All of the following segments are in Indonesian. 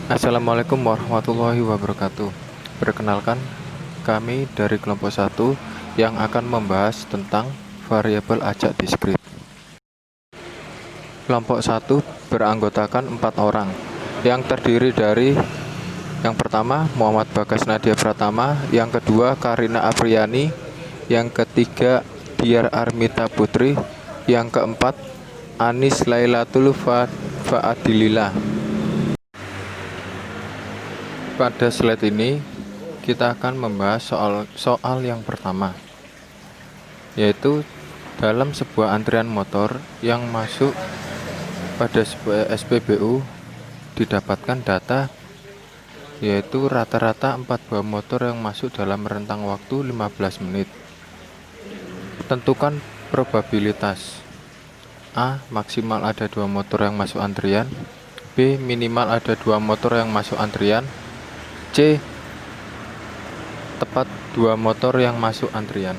Assalamualaikum warahmatullahi wabarakatuh. Perkenalkan, kami dari kelompok 1 yang akan membahas tentang variabel acak diskrit. Kelompok 1 beranggotakan 4 orang, yang terdiri dari yang pertama Muhammad Bagas Nadia Pratama, yang kedua Karina Apriani, yang ketiga Diar Armita Putri, yang keempat Anis Lailatul Faadilillah. Pada slide ini kita akan membahas soal yang pertama, yaitu dalam sebuah antrian motor yang masuk pada sebuah SPBU didapatkan data yaitu rata-rata 4 buah motor yang masuk dalam rentang waktu 15 menit. Tentukan probabilitas. A. Maksimal ada 2 motor yang masuk antrian. B. Minimal ada 2 motor yang masuk antrian. C. Tepat 2 motor yang masuk antrian.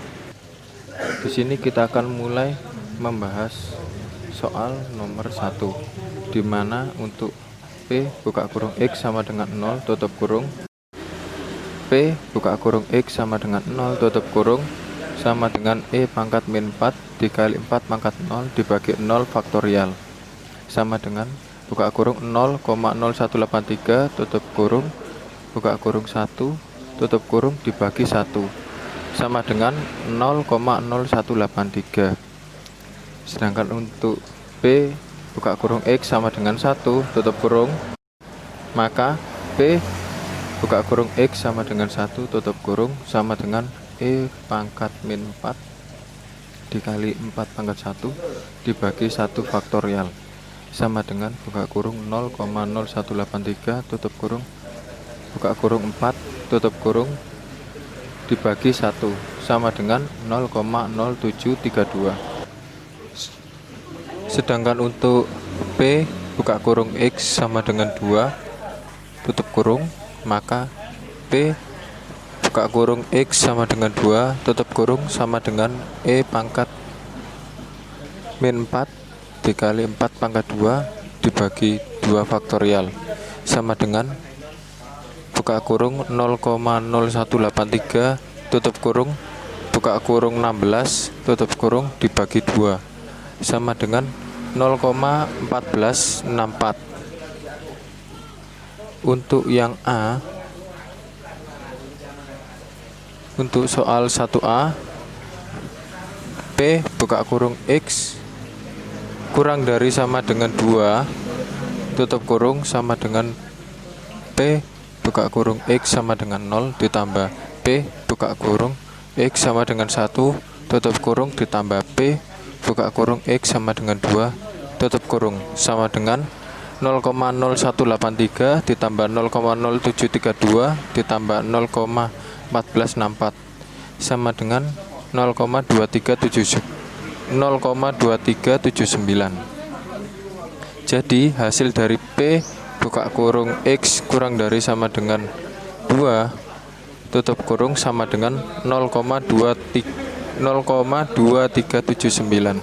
Di sini kita akan mulai membahas soal nomor 1, di mana untuk P buka kurung X sama dengan 0 tutup kurung, P buka kurung X sama dengan 0 tutup kurung sama dengan E pangkat min 4 dikali 4 pangkat 0 dibagi 0 faktorial sama dengan buka kurung 0,0183 tutup kurung buka kurung 1 tutup kurung dibagi 1 sama dengan 0,0183. Sedangkan untuk P buka kurung X sama dengan 1 tutup kurung, maka P buka kurung X sama dengan 1 tutup kurung sama dengan E pangkat min 4 dikali 4 pangkat 1 dibagi 1 faktorial sama dengan buka kurung 0,0183 tutup kurung buka kurung 4 tutup kurung dibagi 1 sama dengan 0,0732. Sedangkan untuk P buka kurung X sama dengan 2 tutup kurung, maka P buka kurung X sama dengan 2 tutup kurung sama dengan E pangkat min 4 dikali 4 pangkat 2 dibagi 2 faktorial sama dengan buka kurung 0,0183 tutup kurung buka kurung 16 tutup kurung dibagi 2 sama dengan 0,1464. Untuk yang A, untuk soal 1A, P buka kurung X kurang dari sama dengan 2 tutup kurung sama dengan P buka kurung X sama dengan 0 ditambah P buka kurung X sama dengan 1 tutup kurung ditambah P buka kurung X sama dengan 2 tutup kurung sama dengan 0,0183 ditambah 0,0732 ditambah 0,1464 sama dengan 0,2379. Jadi hasil dari P buka kurung X kurang dari sama dengan 2 tutup kurung sama dengan 0,2379.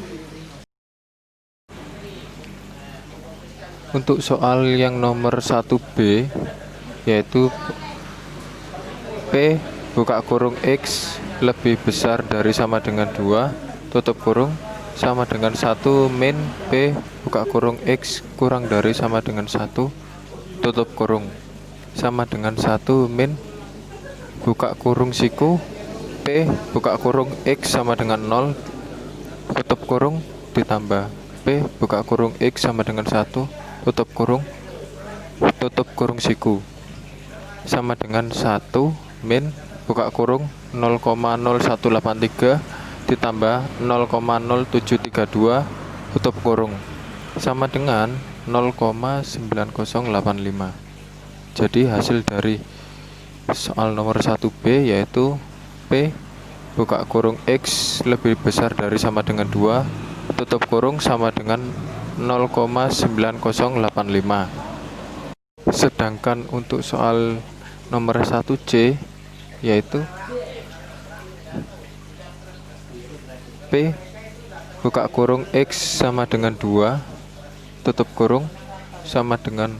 Untuk soal yang nomor 1B, yaitu P buka kurung X lebih besar dari sama dengan 2 tutup kurung sama dengan 1 min P buka kurung X kurang dari sama dengan 1 tutup kurung sama dengan 1 min buka kurung siku P buka kurung X sama dengan 0 tutup kurung ditambah P buka kurung X sama dengan 1 tutup kurung siku sama dengan 1 min buka kurung 0,0183 ditambah 0,0732 tutup kurung sama dengan 0,9085. Jadi hasil dari soal nomor 1B yaitu P buka kurung X lebih besar dari sama dengan 2 tutup kurung sama dengan 0,9085. Sedangkan untuk soal nomor 1C yaitu P buka kurung X sama dengan 2 tutup kurung sama dengan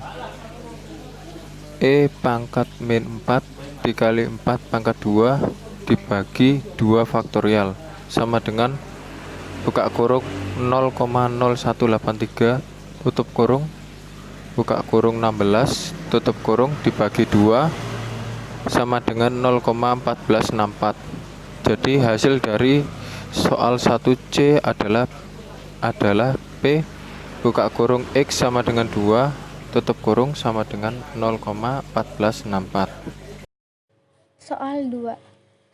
E pangkat min 4 dikali 4 pangkat 2 dibagi 2 faktorial sama dengan buka kurung 0,0183 tutup kurung buka kurung 16 tutup kurung dibagi 2 sama dengan 0,1464. Jadi hasil dari soal 1C adalah P buka kurung X sama dengan 2 tutup kurung sama dengan 0,1464. Soal 2.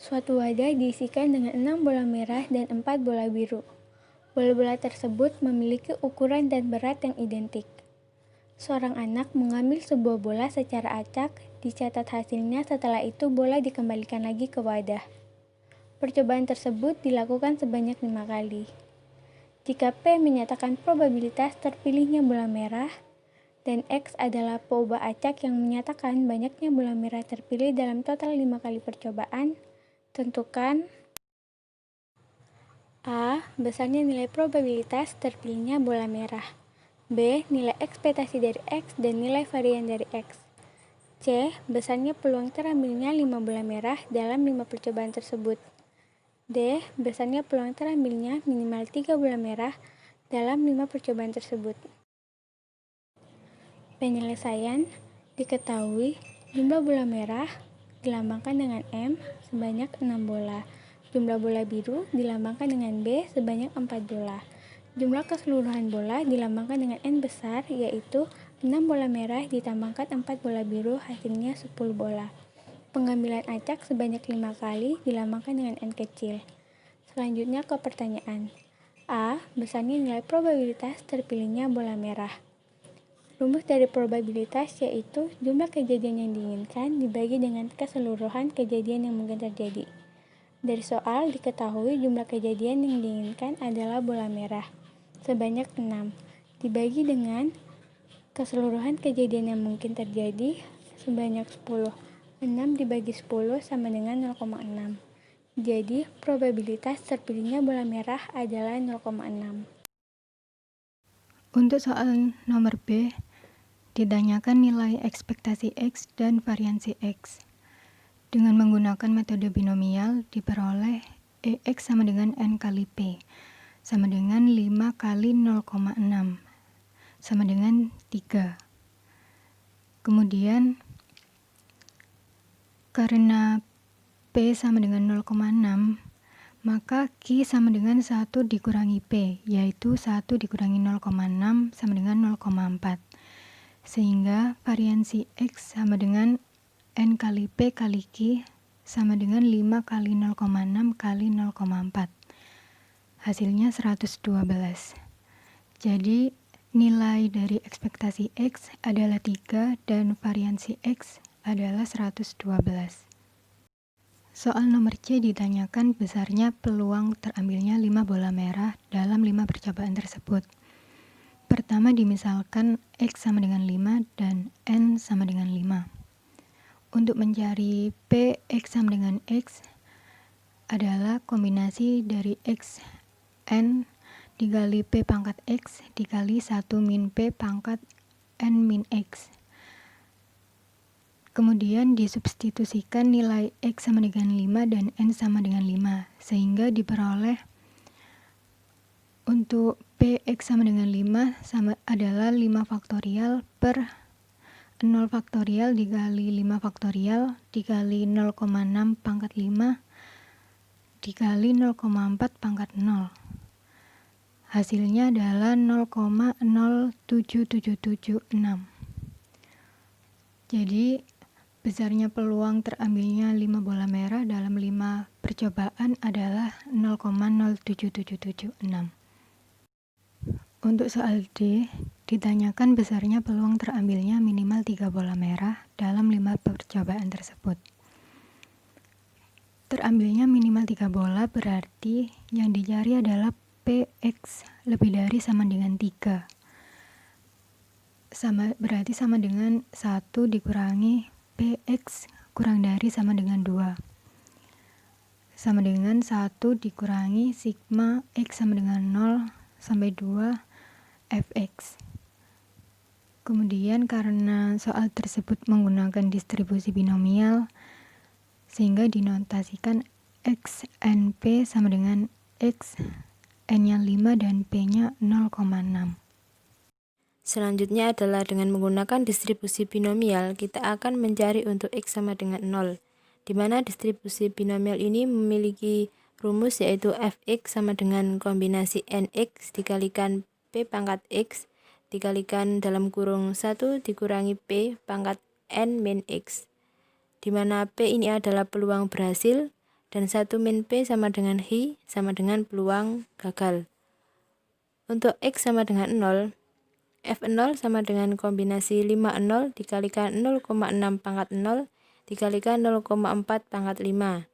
Suatu wadah diisikan dengan 6 bola merah dan 4 bola biru. Bola-bola tersebut memiliki ukuran dan berat yang identik. Seorang anak mengambil sebuah bola secara acak, dicatat hasilnya, setelah itu bola dikembalikan lagi ke wadah. Percobaan tersebut dilakukan sebanyak 5 kali. Jika P menyatakan probabilitas terpilihnya bola merah, dan X adalah peubah acak yang menyatakan banyaknya bola merah terpilih dalam total 5 kali percobaan, tentukan A. Besarnya nilai probabilitas terpilihnya bola merah. B. Nilai ekspektasi dari X dan nilai varian dari X. C. Besarnya peluang terambilnya 5 bola merah dalam 5 percobaan tersebut. D. Besarnya peluang terambilnya minimal 3 bola merah dalam 5 percobaan tersebut. Penyelesaian. Diketahui jumlah bola merah dilambangkan dengan M sebanyak 6 bola. Jumlah bola biru dilambangkan dengan B sebanyak 4 bola. Jumlah keseluruhan bola dilambangkan dengan N besar, yaitu 6 bola merah ditambahkan 4 bola biru, hasilnya 10 bola. Pengambilan acak sebanyak 5 kali dilambangkan dengan N kecil. Selanjutnya ke pertanyaan. A. Besarnya nilai probabilitas terpilihnya bola merah. Rumus dari probabilitas yaitu jumlah kejadian yang diinginkan dibagi dengan keseluruhan kejadian yang mungkin terjadi. Dari soal diketahui jumlah kejadian yang diinginkan adalah bola merah, sebanyak 6, dibagi dengan keseluruhan kejadian yang mungkin terjadi sebanyak 10. 6 dibagi 10 sama dengan 0,6. Jadi, probabilitas terpilihnya bola merah adalah 0,6. Untuk soal nomor B, ditanyakan nilai ekspektasi X dan variansi X. Dengan menggunakan metode binomial, diperoleh EX sama dengan N kali P, sama dengan 5 kali 0,6, sama dengan 3. Kemudian, karena P sama dengan 0,6, maka Q sama dengan 1 dikurangi P, yaitu 1 dikurangi 0,6 sama dengan 0,4. Sehingga variansi X sama dengan N kali P kali Q sama dengan 5 kali 0,6 kali 0,4. Hasilnya 112. Jadi nilai dari ekspektasi X adalah 3 dan variansi X adalah 112. Soal nomor C ditanyakan besarnya peluang terambilnya 5 bola merah dalam 5 percobaan tersebut. Pertama dimisalkan X sama dengan 5 dan N sama dengan 5. Untuk mencari P X sama dengan X adalah kombinasi dari X N dikali P pangkat X dikali 1 min P pangkat N min X. Kemudian disubstitusikan nilai X sama dengan 5 dan N sama dengan 5, sehingga diperoleh untuk Px sama dengan 5 sama adalah 5 faktorial per 0 faktorial dikali 5 faktorial dikali 0,6 pangkat 5 dikali 0,4 pangkat 0. Hasilnya adalah 0,07776. Jadi besarnya peluang terambilnya 5 bola merah dalam 5 percobaan adalah 0,07776. Untuk soal D, ditanyakan besarnya peluang terambilnya minimal 3 bola merah dalam 5 percobaan tersebut. Terambilnya minimal 3 bola berarti yang dicari adalah Px lebih dari sama dengan 3. Berarti sama dengan 1 dikurangi Px kurang dari sama dengan 2. Sama dengan 1 dikurangi sigma X sama dengan 0 sampai 2 Fx. Kemudian karena soal tersebut menggunakan distribusi binomial, sehingga dinotasikan X N P sama dengan X N-nya 5 dan P-nya 0,6. Selanjutnya adalah dengan menggunakan distribusi binomial, kita akan mencari untuk X sama dengan 0, di mana distribusi binomial ini memiliki rumus yaitu Fx sama dengan kombinasi Nx dikalikan P pangkat X dikalikan dalam kurung 1 dikurangi P pangkat N min X, di mana P ini adalah peluang berhasil dan 1 min P sama dengan Hi sama dengan peluang gagal. Untuk X sama dengan 0, F0 sama dengan kombinasi 5 0 dikalikan 0,6 pangkat 0 dikalikan 0,4 pangkat 5,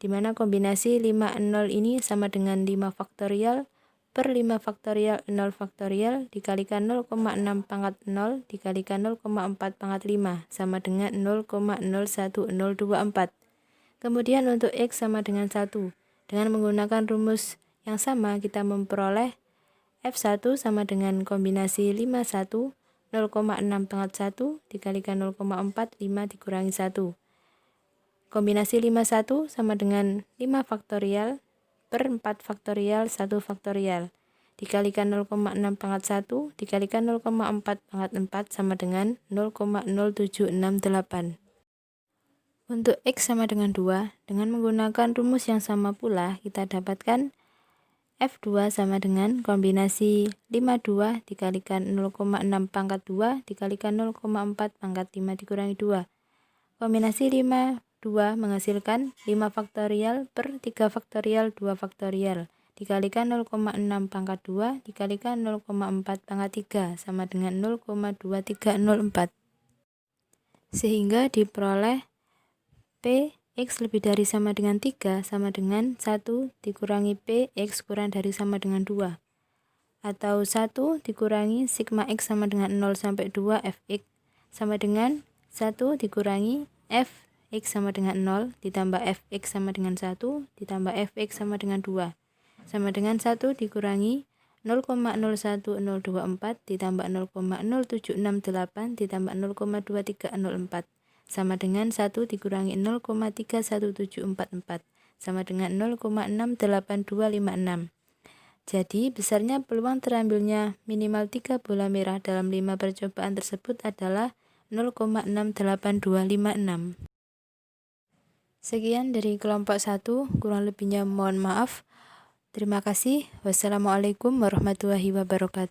di mana kombinasi 5 0 ini sama dengan 5 faktorial per 5 faktorial 0 faktorial dikalikan 0,6 pangkat 0 dikalikan 0,4 pangkat 5 sama dengan 0,01024. Kemudian untuk X sama dengan 1, dengan menggunakan rumus yang sama kita memperoleh F1 sama dengan kombinasi 51 0,6 pangkat 1 dikalikan 0,4 5 dikurangi 1. Kombinasi 51 sama dengan 5 faktorial per 4 faktorial 1 faktorial dikalikan 0,6 pangkat 1 dikalikan 0,4 pangkat 4 sama dengan 0,0768. Untuk X sama dengan 2, dengan menggunakan rumus yang sama pula kita dapatkan F2 sama dengan kombinasi 52 dikalikan 0,6 pangkat 2 dikalikan 0,4 pangkat 5 dikurangi 2. Kombinasi 5 2 menghasilkan 5 faktorial per 3 faktorial 2 faktorial dikalikan 0,6 pangkat 2 dikalikan 0,4 pangkat 3 sama dengan 0,2304, sehingga diperoleh P X lebih dari sama dengan 3 sama dengan 1 dikurangi P X kurang dari sama dengan 2, atau 1 dikurangi sigma X sama dengan 0 sampai 2 Fx sama dengan 1 dikurangi F X sama dengan 0 ditambah Fx sama dengan 1 ditambah Fx sama dengan 2 sama dengan 1 dikurangi 0,01024 ditambah 0,0768 ditambah 0,2304 sama dengan 1 dikurangi 0,31744 sama dengan 0,68256. Jadi besarnya peluang terambilnya minimal 3 bola merah dalam 5 percobaan tersebut adalah 0,68256. Sekian dari kelompok 1, kurang lebihnya mohon maaf. Terima kasih. Wassalamualaikum warahmatullahi wabarakatuh.